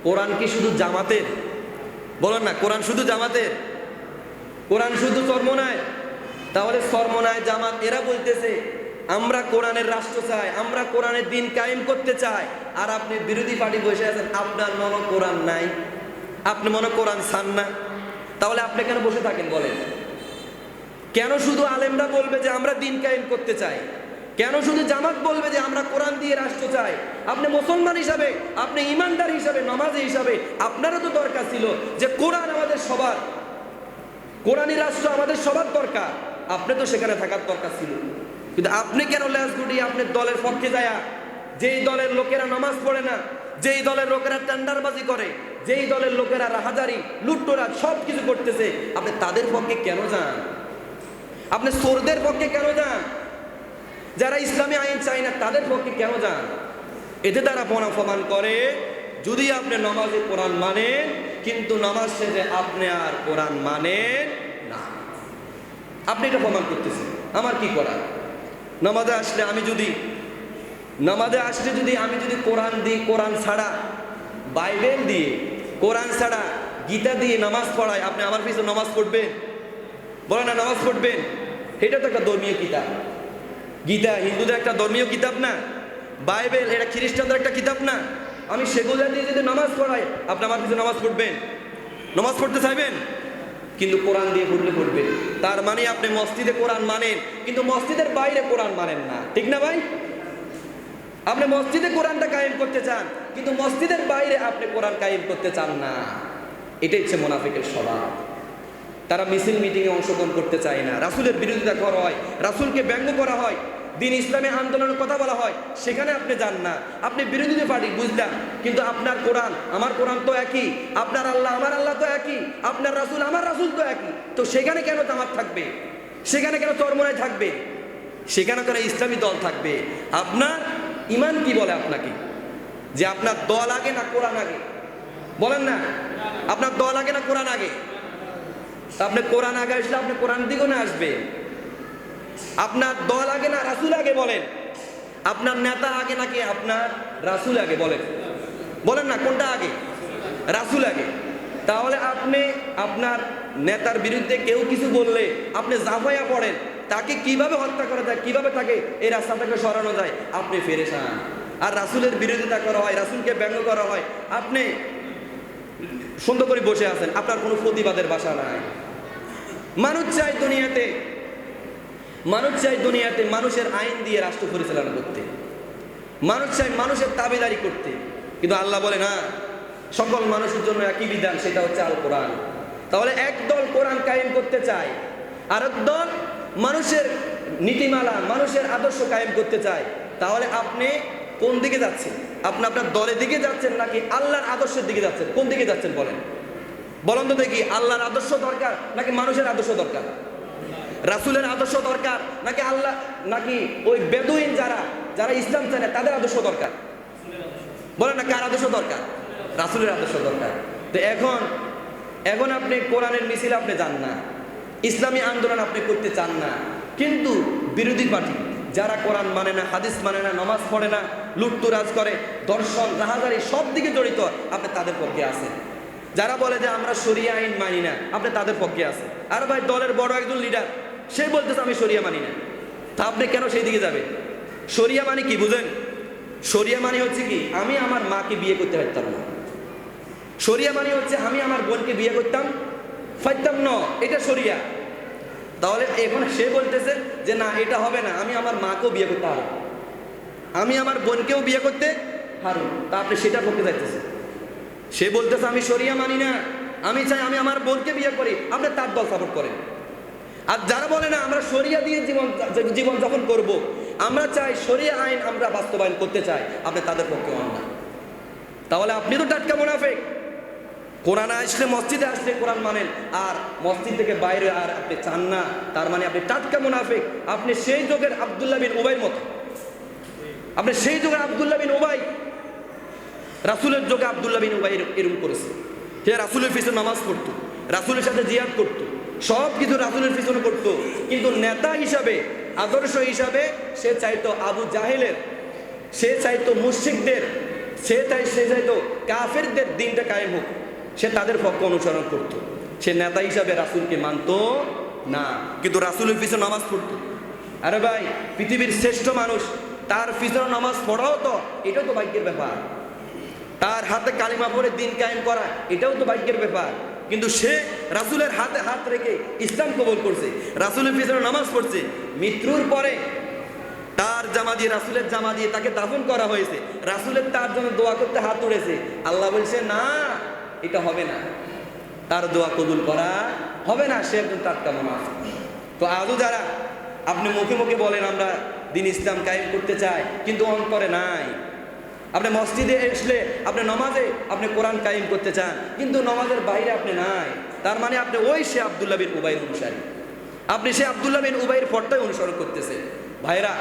কোরআন কি শুধু জামাতের? বলেন না, কোরআন শুধু জামাতের? কোরআন শুধু চরমনায়? তাহলে চরমনায় জামাত এরা বলতেছে আমরা কোরআনের রাষ্ট্র চাই, আমরা কোরআনের দিন কায়েম করতে চাই, আর আপনি বিরোধী পার্টি বসে আছেন, আপনার মনে কোরআন নাই, আপনি মনে কোরআন চান না। তাহলে আপনি কেন বসে থাকেন বলেন? কেন শুধু আলেমরা বলবে যে আমরা দিন কায়েম করতে চাই? কেন শুধু জামাত বলবে যে আমরা কোরআন দিয়ে রাষ্ট্র চাই? আপনি মুসলমান হিসাবে, আপনি ইমানদার হিসাবে, নামাজি হিসাবে আপনারও তো দরকার ছিল যে কোরআন আমাদের সবার, কোরআনী রাষ্ট্র আমাদের সবার দরকার। আপনি তো সেখানে থাকার দরকার ছিল, কিন্তু আপনি কেন লেজ গুটিয়ে আপনি দলের পক্ষে যায়? যেই দলের লোকেরা নামাজ পড়ে না, যেই দলের লোকেরা টেন্ডারবাজি করে, যেই দলের লোকেরা রাহাজারি লুট্টরা সব কিছু করতেছে, আপনি তাদের পক্ষে কেন যান? আপনি চোরদের পক্ষে কেন যান? যারা ইসলামী আইন চায় না তাদের পক্ষে কেন যান? এতে তারা প্রমাণ করে যদি আপনি নামাজে কোরআন মানেন, কিন্তু নামাজ শেষে আপনি আর কোরআন মানেন না। আপনি এটা প্রমাণ করতেছেন। আমার কি করার? নামাজে আসলে আমি যদি কোরআন দিই, কোরআন ছাড়া, বাইবেল দিয়ে, কোরআন ছাড়া, গীতা দিয়ে নামাজ পড়াই, আপনি আমার পিছনে নামাজ পড়বেন? বলে না, নামাজ পড়বেন? এটা তো একটা ধর্মীয় কিতাব। গীতা হিন্দুদের একটা ধর্মীয় কিতাব না? বাইবেল এটা খ্রিস্টানদের একটা কিতাব না? আমি সেগুলো দিয়ে যদি নামাজ পড়াই, আপনি আমার পিছনে নামাজ পড়বেন? নামাজ পড়তে চাইবেন? কিন্তু কোরআন দিয়ে পড়বেন। তার মানে আপনি মসজিদে কোরআন মানেন, কিন্তু মসজিদের বাইরে কোরআন মানেন না, ঠিক না ভাই? আপনি মসজিদে কোরআনটা কায়েম করতে চান, কিন্তু মসজিদের বাইরে আপনি কোরআন কায়েম করতে চান না। এটাই হচ্ছে মুনাফিকের স্বভাব। তারা মিছিল মিটিংয়ে অংশগ্রহণ করতে চায় না, রাসূলের বিরোধিতা করা হয়, রাসূলকে ব্যঙ্গ করা হয়, দিন ইসলামী আন্দোলনের কথা বলা হয়, সেখানে আপনি যান না। আপনি বিরোধী পার্টি বুঝলাম, কিন্তু আপনার কোরআন আমার কোরআন তো একই, আপনার আল্লাহ আমার আল্লাহ তো একই, আপনার রাসূল আমার রাসূল তো একই, তো সেখানে কেন জামাত থাকবে, সেখানে কেন চরমোনাই থাকবে, সেখানে কেন ইসলামী দল থাকবে? আপনার ঈমান কি বলে আপনাকে, যে আপনার দল আগে না কোরআন আগে? বলেন না, আপনার দল আগে না কোরআন আগে? আপনি কোরআন আগে আসলে আপনি কোরআন দিকেও না আসবে। আপনার দল আগে না রাসূল আগে? বলেন, আপনার নেতা আগে নাকি আপনার রাসূল আগে? বলেন, বলেন না কোনটা আগে? রাসূল আগে। তাহলে আপনি আপনার নেতার বিরুদ্ধে কেউ কিছু বললে আপনি জাফাইয়া পড়েন, তাকে কিভাবে হত্যা করা যায়, কিভাবে তাকে এই রাস্তা থেকে সরানো যায়, আপনি পেরেশান। আর রাসূলের বিরোধিতা করা হয়, রাসূলকে ব্যঙ্গ করা হয়, আপনি সুন্দর করে বসে আছেন, আপনার কোনো প্রতিবাদের ভাষা নাই। মানুষ চাই দুনিয়াতে, মানুষ চাই দুনিয়াতে মানুষের আইন দিয়ে রাষ্ট্র পরিচালনা করতে, মানুষ চাই মানুষের দাবিদারি করতে, কিন্তু আল্লাহ বলে না, সকল মানুষের জন্য একই বিধান, সেটা হচ্ছে আল কোরআন। তাহলে এক দল কোরআন কায়েম করতে চায়, আর এক দল মানুষের নীতিমালা মানুষের আদর্শ কায়েম করতে চায়। তাহলে আপনি কোন দিকে যাচ্ছেন? আপনি আপনার দলের দিকে যাচ্ছেন নাকি আল্লাহর আদর্শের দিকে যাচ্ছেন? কোন দিকে যাচ্ছেন বলেন, বলেন তো দেখি। আল্লাহর আদর্শ দরকার নাকি মানুষের আদর্শ দরকার? রাসূলের আদর্শ দরকার নাকি আল্লাহ, নাকি ওই বেদুইন যারা যারা ইসলাম চায় না তাদের আদর্শ দরকার? বলেন না, কার আদর্শ দরকার? রাসূলের আদর্শ দরকার। তো এখন আপনি কোরআনের মিছিল আপনি যান না, ইসলামী আন্দোলন আপনি করতে চান না, কিন্তু বিরোধী পার্টি যারা কোরআন মানে না, হাদিস মানে না, নামাজ পড়ে না, লুটতরাজ করে, দর্শন রাহাজারি সব দিকে জড়িত, আপনি তাদের পক্ষে আছেন। যারা বলে যে আমরা শরিয়া আইন মানি না, আপনি তাদের পক্ষে আছেন। আর ভাই দলের বড় একজন লিডার, সে বলতেছে আমি শরিয়া মানি না, তা আপনি কেন সেই দিকে যাবেন? শরিয়া মানে কি বুঝেন? শরিয়া মানে হচ্ছে কি, আমি আমার মাকে বিয়ে করতে পারতাম না। শরিয়া মানে হচ্ছে আমি আমার বোনকে বিয়ে করতাম পারতাম না, এটা শরিয়া। তাহলে এখন সে বলতেছে যে না এটা হবে না, আমি আমার মাকেও বিয়ে করতে পারবো, আমি আমার বোনকেও বিয়ে করতে পারবো, তা আপনি সেটা করতে চাইতেছেন। সে বলতেছে আমি শরিয়া মানি না, আমি চাই আমি আমার বোনকে বিয়ে করি, আপনি তার দল সাপোর্ট করেন। আর যারা বলে না আমরা শরিয়া দিয়ে জীবন যাপন করব, আমরা চাই শরিয়া আইন আমরা বাস্তবায়ন করতে চাই, আপনি তাদের পক্ষে হন না। তাহলে আপনি তো টাটকা মুনাফিক। কোরআন আসলে মসজিদে আসলে কোরআন মানেন, আর মসজিদ থেকে বাইরে আর আপনি চান না, তার মানে আপনি টাটকা মুনাফিক। আপনি সেই যুগের আব্দুল্লাহ বিন উবাইর মতো, আপনি সেই যুগের আব্দুল্লাহ বিন উবাই। রাসূলের যুগে আব্দুল্লাহ বিন উবাই এরকম করেছে, সে রাসূলের পিছনে নামাজ পড়তো, রাসূলের সাথে জিহাদ করতো, সব কিছু রাসূলের পিছনে করতো, কিন্তু নেতা হিসাবে আদর্শ হিসাবে সে চাইতো আবু জাহেলের, সে চাইতো মুশরিকদের, সে চাইতো কাফেরদের দিনটা কায়েম হোক, সে তাদের পক্ষ অনুসরণ করত। সে নেতা হিসাবে রাসূলকে মানত না, কিন্তু রাসূলের পিছনে নামাজ পড়তো। আরে ভাই, পৃথিবীর শ্রেষ্ঠ মানুষ, তার পিছনে নামাজ পড়াও তো এটাও তো ভাগ্যের ব্যাপার, তার হাতে কালিমা পড়ে দিন কায়েম করা এটাও তো ভাগ্যের ব্যাপার। কিন্তু সে রাসূলের হাতে হাত রেখে ইসলাম কবুল করছে, রাসূলের পিছনে নামাজ পড়ছে। মৃত্যুর পরে তার জামা দিয়ে, রাসূলের জামা দিয়ে তাকে দাফন করা হয়েছে, রাসূলের তার জন্য দোয়া করতে হাত তুলেছে। আল্লাহ বলছে না, এটা হবে না, তার দোয়া কবুল করা হবে না, সে একজন টাটকা মুনাফিক। তো আজও যারা আপনি মুখে মুখে বলেন আমরা দিন ইসলাম কায়েম করতে চাই, কিন্তু অন্তরে নাই। আপনি মসজিদে আসলে আপনি নামাজে আপনি কোরআন কায়েম করতে চান, কিন্তু নামাজের বাইরে আপনি নাই, তার মানে আপনি ওই সে আব্দুল্লাহ বিন উবাইর অনুসারী, আপনি সে আব্দুল্লাহ বিন উবাইর পথটাই অনুসরণ করতেছে। ভাইরা,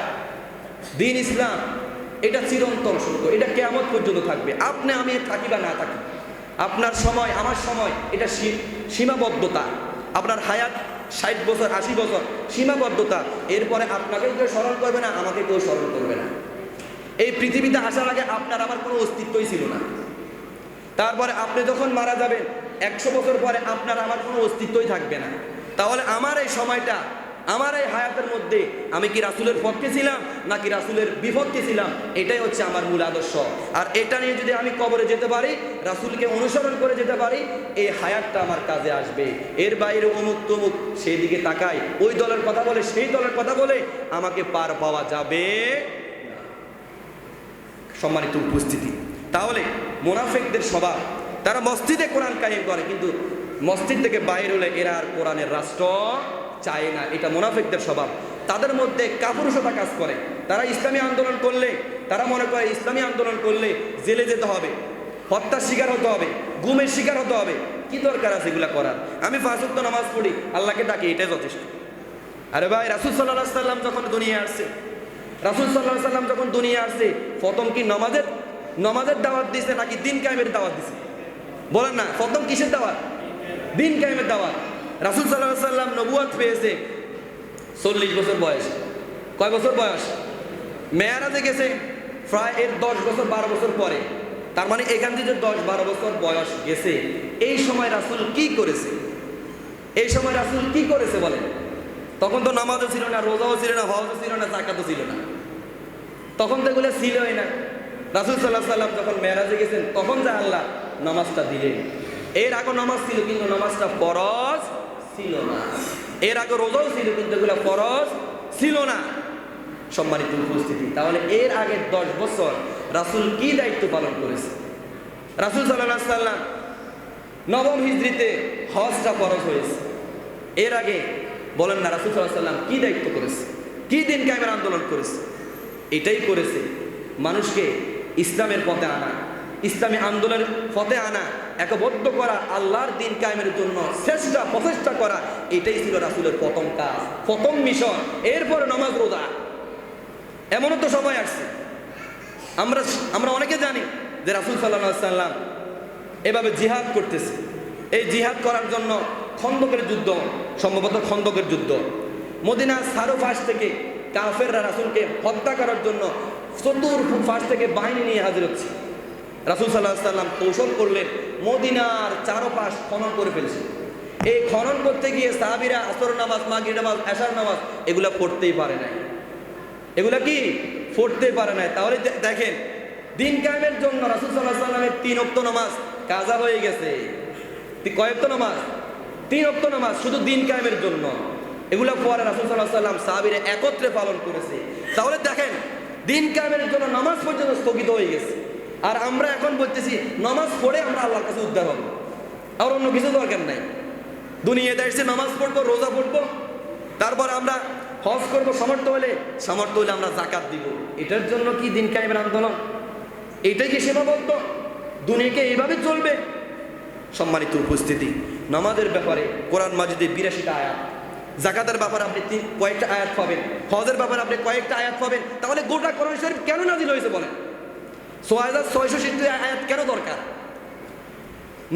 দিন ইসলাম এটা চিরন্তন সত্য, এটা কিয়ামত পর্যন্ত থাকবে। আপনি আমি থাকি বা না থাকি, আপনার সময় আমার সময় এটা সীমাবদ্ধতা। আপনার হায়াত 60 বছর 80 বছর সীমাবদ্ধতা, এরপরে আপনাকেও কেউ স্মরণ করবে না, আমাকে কেউ স্মরণ করবে না। এই পৃথিবীতে আসার আগে আপনার আমার কোনো অস্তিত্বই ছিল না। তারপরে আপনি যখন মারা যাবেন 100 বছর পরে আপনার আমার কোনো অস্তিত্বই থাকবে না। তাহলে আমার এই সময়টা, আমার এই হায়াতের মধ্যে আমি কি রাসূলের পক্ষে ছিলাম নাকি রাসূলের বিপক্ষে ছিলাম, এটাই হচ্ছে আমার মূল আদর্শ। আর এটা নিয়ে যদি আমি কবরে যেতে পারি, রাসূলকে অনুসরণ করে যেতে পারি, এই হায়াতটা আমার কাজে আসবে। এর বাইরে অমুক তমুক সেই দিকে তাকাই, ওই দলের কথা বলে সেই দলের কথা বলে আমাকে পার পাওয়া যাবে না। সম্মানিত উপস্থিতি, তাহলে মুনাফিকদের স্বভাব, তারা মসজিদে কোরআন কায়েম করে কিন্তু মসজিদ থেকে বাইরে হলে এরা আর কোরআনের রাষ্ট্র চায় না। এটা মুনাফিকদের স্বভাব। তাদের মধ্যে কাপুরুষতা কাজ করে। তারা ইসলামী আন্দোলন করলে, তারা মনে করে ইসলামী আন্দোলন করলে জেলে যেতে হবে, হত্যার শিকার হতে হবে, গুমের শিকার হতে হবে। কি দরকার আছে এগুলা করার? আমি 5 ওয়াক্ত নামাজ পড়ি, আল্লাহকে ডাকি, এটাই যথেষ্ট। আরে ভাই, রাসূল সাল্লাল্লাহু আলাইহি সাল্লাম যখন দুনিয়া আসছে, রাসূল সাল্লাল্লাহু আলাইহি সাল্লাম যখন দুনিয়া আসছে, প্রথম কি নামাজের দাওয়াত দিয়েছে নাকি দিন কায়েমের দাওয়াত দিয়েছে? বলেন না, প্রথম কিসের দাওয়াত? দিন কায়েমের দাওয়াত। রাসূল সাল্লাল্লাহু আলাইহি সাল্লাম নবুয়ত পেয়েছে 40 বছর বয়স। কয় বছর বয়স? মেরাজে গেছে প্রায় এর 10 বছর 12 বছর পরে। তার মানে এখান থেকে 10-12 বছর বয়স গেছে। এই সময় রাসূল কি করেছে? এই সময় রাসূল কি করেছে বলেন? তখন তো নামাজও ছিল না, রোজাও ছিল না, হজও ছিল না, যাকাতও ছিল না। তখন তো এগুলো ছিলই না। রাসূল সাল্লাল্লাহু আলাইহি সাল্লাম যখন মেরাজে গেছেন, তখন যা আল্লাহ নামাজটা দিলেন। এর আগে নামাজ ছিল কিন্তু নামাজটা ফরজ ছিল না। এর আগে রোজাও ছিল কিন্তু এগুলো ফরজ ছিল না। সম্মানিত উপস্থিতি, তাহলে এর আগে 10 বছর রাসূল কি দায়িত্ব পালন করেছে? রাসূল সাল্লাল্লাহু আলাইহি সাল্লাম নবম হিজরিতে হজটা ফরজ হয়েছে। এর আগে বলেন না রাসূল সাল্লাল্লাহু আলাইহি সাল্লাম কি দায়িত্ব করেছে? কি দিন কায়েমের আন্দোলন করেছে? এটাই করেছে, মানুষকে ইসলামের পথে আনা, ইসলামী আন্দোলনের পথে আনা, একবদ্ধ করা, আল্লাহর দিন কায়েমের জন্য চেষ্টা প্রচেষ্টা করা। এটাই ছিল রাসূলের প্রথম কাজ, প্রথম মিশন। এরপরে নামাজ রোজা। এমনও তো সময় আসছে, আমরা অনেকে জানি যে রাসূল সাল্লাল্লাহু আলাইহি সাল্লাম এভাবে জিহাদ করতেছে। এই জিহাদ করার জন্য খন্দকের যুদ্ধ, সম্ভবত খন্দকের যুদ্ধ, মদিনার চারপাশ থেকে কাফেররা রাসূলকে হত্যা করার জন্য চতুর্পাশ থেকে বাহিনী নিয়ে হাজির হচ্ছে। রাসূল সাল্লাল্লাহু আলাইহি সাল্লাম কৌশল করলেন, মদিনার চারপাশ খনন করে ফেলছে। এই খনন করতে গিয়ে সাহাবীরা আসর নামাজ, মাগরিব নামাজ, এশার নামাজ এগুলা পড়তেই পারে নাই। এগুলা কি পড়তে পারে নাই। তাহলে দেখেন, দিন কায়েমের জন্য রাসূল সাল্লাল্লাহু আলাইহি সাল্লামের 3 ওয়াক্ত নামাজ কাজা হয়ে গেছে। কয় ওয়াক্ত নামাজ? 3 ওয়াক্ত নামাজ শুধু দিন কায়েমের জন্য। এগুলা পরে রাসূল সাল্লাল্লাহু আলাইহি সাল্লাম সাহাবীরা একত্রে পালন করেছে। তাহলে দেখেন, দিন কায়েমের জন্য নামাজ পর্যন্ত স্থগিত হয়ে গেছে। আর আমরা এখন বলতেছি নামাজ পড়ে আমরা আল্লাহর কাছে উদ্ধার হব, আর অন্য কিছু দরকার নাই। দুনিয়াতে এসে নামাজ পড়বো, রোজা পড়বো, তারপর আমরা হজ করবো, সামর্থ্য হলে আমরা যাকাত দিব। এটার জন্য কি দিন কায়েমের আন্দোলন? এটাই কি সেবাবদ্ধ? দুনিয়াকে এইভাবে চলবে? সম্মানিত উপস্থিতি, নামাজের ব্যাপারে কোরআন মাজিদে 82টা আয়াত, যাকাতের ব্যাপারে আপনি কয়েকটা আয়াত পাবেন, হজের ব্যাপারে আপনি কয়েকটা আয়াত পাবেন। তাহলে গোটা কোরআন শরীফ কেন নাজিল হয়েছে বলেন? 6660 আয়াত কেন দরকার?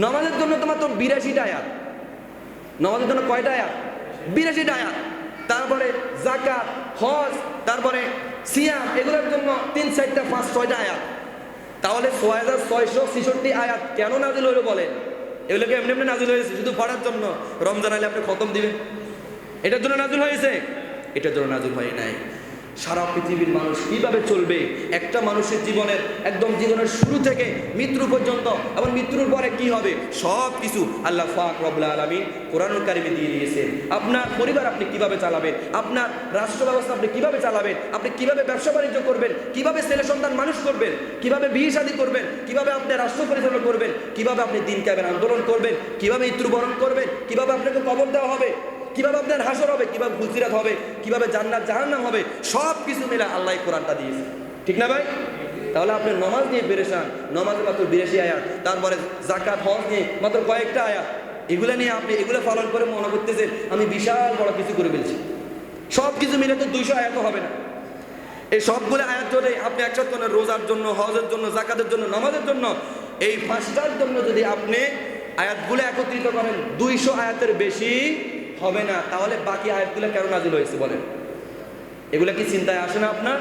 নামাজের জন্য তো মাত্র 82টা আয়াত। নামাজের জন্য কয়টা আয়াত? 82টা আয়াত। তারপরে যাকাত, হজ, তারপরে সিয়াম, এগুলোর জন্য 3, 4, 5, 6টা আয়াত। তাহলে 6666 আয়াত কেন নাজিল হলো বলেন? এগুলোকে এমনি এমনি নাজিল হয়েছে শুধু পড়ার জন্য? রমজান আলে আপনি খতম দিবেন, এটার জন্য নাজিল হয়েছে? এটার জন্য নাজিল হয় নাই। সারা পৃথিবীর মানুষ কিভাবে চলবে, একটা মানুষের জীবনের একদম জীবনের শুরু থেকে মৃত্যু পর্যন্ত, এবং মৃত্যুর পরে কি হবে, সব কিছু আল্লাহ পাক রব্বুল আলামিন কোরআনুল কারিমে দিয়ে দিয়েছেন। আপনার পরিবার আপনি কিভাবে চালাবেন, আপনার রাষ্ট্র ব্যবস্থা আপনি কিভাবে চালাবেন, আপনি কিভাবে ব্যবসা বাণিজ্য করবেন, কিভাবে ছেলে সন্তান মানুষ করবেন, কিভাবে বিয়ে শাদী করবেন, কিভাবে আপনি রাষ্ট্র পরিচালনা করবেন, কিভাবে আপনি দিন কায়েমের আন্দোলন করবেন, কিভাবে মৃত্যুবরণ করবেন, কিভাবে আপনাকে কবর দেওয়া হবে, কিভাবে আপনার হাসর হবে, কিভাবে ফুলসিরাত হবে, কিভাবে জান্নাত জাহান্নাম হবে, সব কিছু মিলে আল্লাহ কোরআনটা দিয়েছে। ঠিক না ভাই? তাহলে আপনি নামাজ নিয়ে পেরেশান, নামাজে মাত্র 82 আয়াত, তারপরে যাকাত, হজ নিয়ে মাত্র কয়েকটা আয়াত, এগুলো নিয়ে আপনি এগুলো পালন করে মনে করতেছেন আমি বিশাল বড় কিছু করে ফেলছি। সব কিছু মিলে তো 200 আয়াত হবে না। এই সবগুলো আয়াত যদি আপনি একসাথে করেন, রোজার জন্য, হজের জন্য, যাকাতের জন্য, নামাজের জন্য, এই 5টার জন্য যদি আপনি আয়াতগুলো একত্রিত করেন, 200 আয়াতের বেশি হবে না। তাহলে বাকি আয়াতগুলো কেন নাজিল হয়েছে বলেন? এগুলা কি চিন্তায় আসে না আপনার?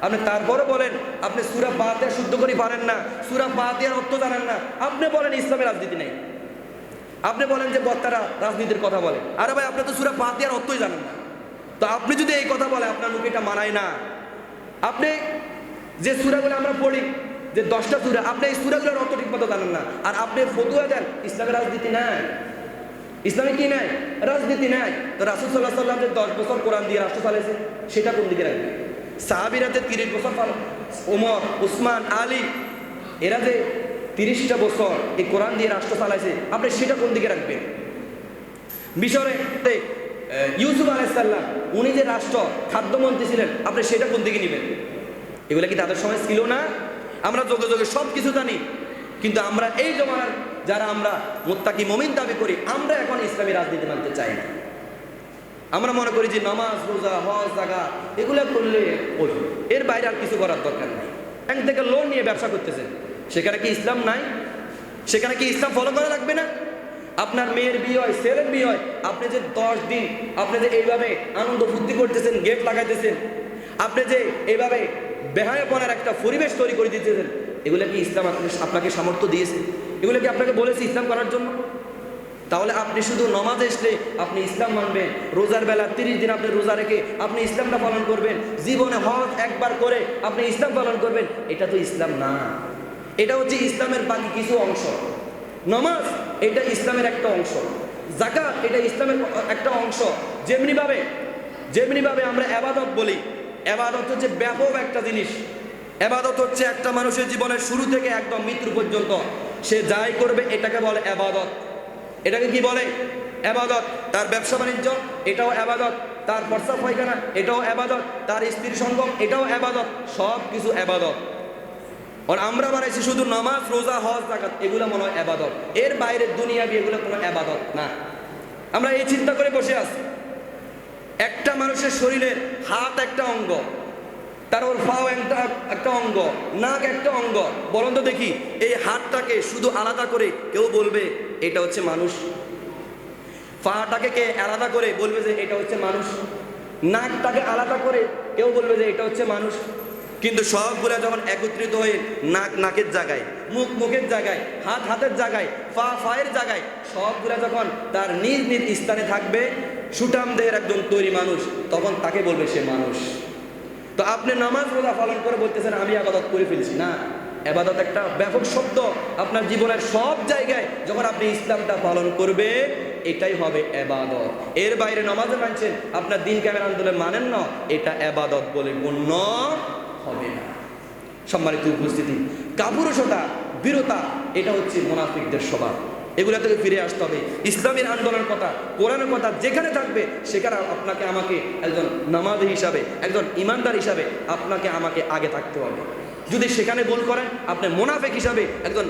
আপনি তারপরে বলেন আপনি সূরা ফাতিহা শুদ্ধ করে পারেন না, সূরা ফাতিহার অর্থ জানেন না, আপনি বলেন ইসলামে রাজনীতি নেই, আপনি বলেন যে বক্তারা রাজনীতির কথা বলে। আরে ভাই, আপনি তো সূরা ফাতিহার অর্থই জানেন না। তো আপনি যদি এই কথা বলে, আপনার মুখে এটা মানায় না। আপনি যে সূরাগুলো আমরা পড়ি, যে 10টা সূরা, আপনি এই সূরাগুলোর অর্থ ঠিক মতো জানেন না, আর আপনি ফতোয়া দেন ইসলামে রাজনীতি নাই। ইসলামে কি নাই? রাজনীতি নাই। তো রাসূল সাল্লাল্লাহু আলাইহি ওয়াসাল্লাম যে 10 বছর কোরআন দিয়ে রাষ্ট্র চালাইছে, সেটা কোন দিকে রাখবে? সাহাবীরা যে 30 বছর, ওমর, উসমান, আলী, এরা যে 30টা বছর এই কোরআন দিয়ে রাষ্ট্র চালাইছে, আপনি সেটা কোন দিকে রাখবেন? মিশরে ইউসুফ আলাইহিস সালাম উনি যে রাষ্ট্র খাদ্যমন্ত্রী ছিলেন, আপনি সেটা কোন দিকে নেবেন? এগুলো কি তাদের সময় ছিল না? আমরা যোগে যোগে সব কিছু জানি, কিন্তু আমরা এই জমানার যারা আমরা মুত্তাকি মুমিন দাবি করি, আমরা এখন ইসলামী রাজনীতি মানতে চাই না। আমরা মনে করি যে নামাজ, রোজা, হজ, যাকাত এগুলো করলে এর বাইরে আর কিছু করার দরকার নাই। ব্যাংক থেকে লোন নিয়ে ব্যবসা করতেছেন, সেখানে কি ইসলাম নাই? সেখানে কি ইসলাম ফলো করা লাগবে না? আপনার মেয়ের বিয়ে হয়, ছেলের বিয়ে হয়, আপনি যে 10 দিন আপনি যে এইভাবে আনন্দ ফুর্তি করতেছেন, গেট লাগাইতেছেন, আপনি যে এইভাবে বেহায়াপনার একটা পরিবেশ তৈরি করে দিতেছেন, এগুলো কি ইসলাম আপনাকে সামর্থ্য দিয়েছে? এগুলো কি আপনাকে বলেছে ইসলাম করার জন্য? তাহলে আপনি শুধু নমাজ আসলে আপনি ইসলাম মানবেন, রোজার বেলা 30 দিন আপনি রোজা রেখে আপনি ইসলামটা পালন করবেন, জীবনে হজ একবার করে আপনি ইসলাম পালন করবেন, এটা তো ইসলাম না। এটা হচ্ছে ইসলামের বাকি কিছু অংশ। নামাজ এটা ইসলামের একটা অংশ, যাকাত এটা ইসলামের একটা অংশ। যেমনিভাবে আমরা ইবাদত বলি, ইবাদত হচ্ছে ব্যাপক একটা জিনিস। ইবাদত হচ্ছে একটা মানুষের জীবনের শুরু থেকে একদম মৃত্যু পর্যন্ত সে যাই করবে এটাকে বলে ইবাদত। এটাকে কি বলে? ইবাদত। তার ব্যবসা বাণিজ্য এটাও ইবাদত, তার প্রস্রাব পায়খানা এটাও ইবাদত, তার স্ত্রীর সঙ্গম এটাও ইবাদত, সব কিছু ইবাদত। আর আমরা বানাইছি শুধু নামাজ, রোজা, হজ, যাকাত, এগুলো মনে হয় ইবাদত। এর বাইরে দুনিয়াবি এগুলো কোনো ইবাদত না। আমরা এই চিন্তা করে বসে আছি, একটা মানুষের শরীরের হাত একটা অঙ্গ, তার ওর পাও একটা অঙ্গ, নাক একটা অঙ্গ। বলুন তো দেখি, এই হাতটাকে শুধু আলাদা করে কেউ বলবে এটা হচ্ছে মানুষ? পাটাকে কে আলাদা করে বলবে যে এটা হচ্ছে মানুষ? নাকটাকে আলাদা করে কেউ বলবে যে এটা হচ্ছে মানুষ? কিন্তু সবগুলা যখন একত্রিত হয়ে নাক নাকের জায়গায়, মুখ মুখের জায়গায়, হাত হাতের জায়গায়, পা পায়ের জায়গায়, সবগুলা যখন তার নিজ নিজ স্থানে থাকবে, সুঠামদের একজন তৈরি মানুষ, তখন তাকে বলবে সে মানুষ। তো আপনি নামাজ রোজা পালন করে বলতেছেন আমি ইবাদত করে ফেলছি। না, ইবাদত একটা ব্যাপক শব্দ। আপনার জীবনের সব জায়গায় যখন আপনি ইসলামটা পালন করবে, এটাই হবে ইবাদত। এর বাইরে নামাজে মানছেন, আপনার দিন কায়েমের আন্দোলন মানেন না, এটা ইবাদত বলে গণ্য হবে না। সম্মানিত উপস্থিতি, কাপুরুষতা, বীরতা এটা হচ্ছে মুনাফিকদের স্বভাব। এগুলা থেকে ফিরে আসতে হবে। ইসলামের আন্দোলনের কথা, কোরআনের কথা যেখানে থাকবে সেখানে আপনাকে আমাকে একজন নামাজি হিসাবে, একজন ইমানদার হিসাবে আপনাকে আমাকে আগে থাকতে হবে। যদি সেখানে ভুল করেন, আপনি মুনাফিক হিসাবে, একজন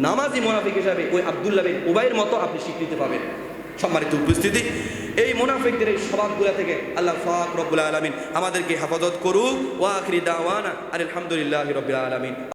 নামাজি মুনাফিক হিসাবে ওই আব্দুল্লাহ বিন উবাইয়ের মতো আপনি স্বীকৃতি পাবেন। সম্মানিত উপস্থিতি, এই মুনাফিকদের এই স্বভাবগুলা থেকে আল্লাহ পাক রব্বুল আলামিন আমাদেরকে হেফাজত করুক। ওয়া আখিরি দাওয়ানা আলহামদুলিল্লাহি রাব্বিল আলামিন।